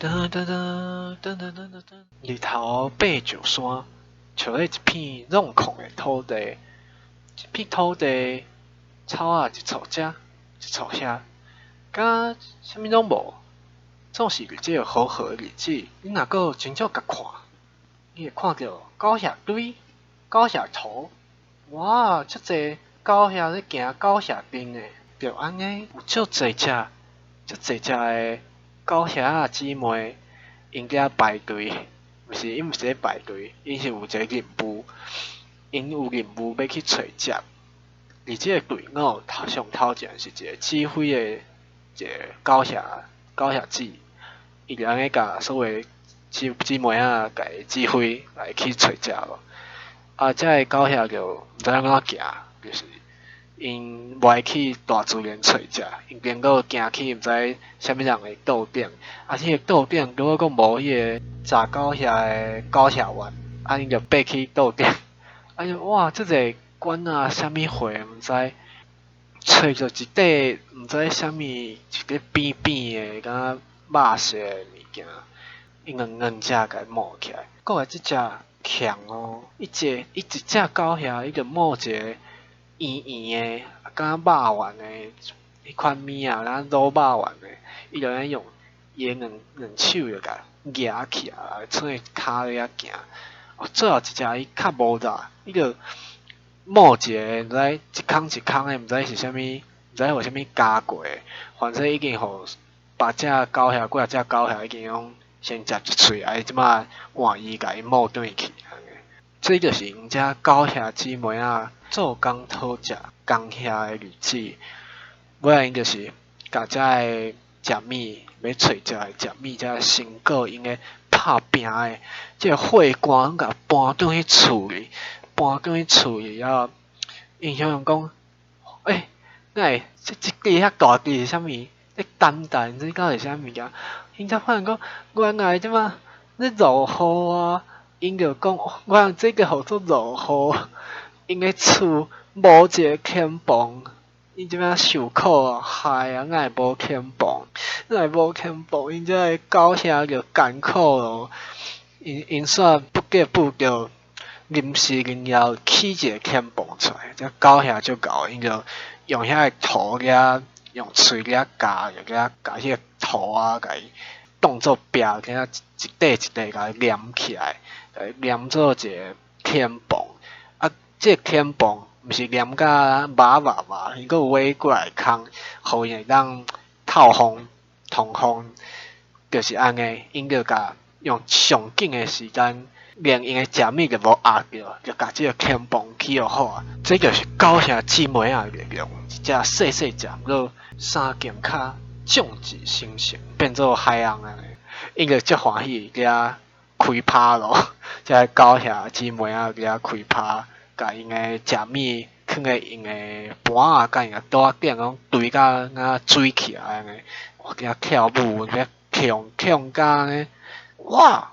噔噔噔噔噔噔噔噔，日头爬上山，像咧一片空旷的土地，一片土地，草仔一簇遮，一簇遐，甲啥物拢无，总是日子好好的日子。你若阁真少甲看，你会看到狗舍堆、狗舍图，哇，遮济狗遐咧行狗舍边诶，就安尼有足济只的狗舍仔姊妹，因伫遐排队，因毋是咧排队，因是有一个任务，因有任务要去找食。而即个队伍上头前是一个指挥的一个狗舍子，伊就安尼甲所有姊妹仔甲伊指挥来去找食咯。遮个狗舍就毋知影安怎行，就是因无爱去大自然找食，因经过行去毋知啥物人的桌顶，迄个桌顶如果阁无迄个查狗舍的狗舍员，因就爬去桌顶，哇，遮济管啊，啥物货毋知，找着一块毋知啥物，一个扁扁的，敢若肉色的物件，因硬只甲伊摸起来。阁有即只强哦，伊一只狗遐，伊就摸一个圆圆的，敢若肉丸的迄款物仔，敢若卤肉丸的，伊就安尼用伊的两手就甲夹起来，剩个骹咧遐行。最后一只伊较无力，伊就摸一个，毋知一空一空的，毋知是啥物，毋知有啥物加过的，反正已经互别只狗遐几啊只狗遐已经用先食一喙，即摆换伊甲伊摸转去。这就是因遮狗遐姊妹仔做工讨食工遐的日子。尾仔因就是甲遮个食物要找遮个食物，遮成果因个拍拼的，即个火罐甲搬转去厝里，了，因想想讲，哪会这支遐大支是啥物？咧等待，毋知到底是啥物件？因才发现讲，原来即摆咧落雨啊！因就讲，原来这个叫做落雨。因个厝无一个牵房，因即摆受苦啊，害啊，哪会无牵房？因遮个狗舍就艰苦咯。因煞不得不着临时要起一个牵房出来，这狗舍足够，因就用遐个土掠，用喙掠夹，就遐迄个土啊，甲伊当做壁，遐一块一块甲伊连起来，甲伊连做一个牵房。这个牵房毋是连甲麻，伊阁有挖过来空，互因会当透风、通风，就是安尼。因就甲用上紧的时间，连因的食物就无压着，就甲这个牵房起就好啊。这就是狗舍姊妹仔力量，一只细只，佮三剑脚壮志成城，变做海洋安尼。因就足欢喜伫遐开趴咯，即个狗舍姊妹仔伫遐开趴。甲因个食物囥咧因个盘啊，甲因个桌顶讲堆甲水起来安尼，伫遐跳舞，伫遐强甲安尼，哇！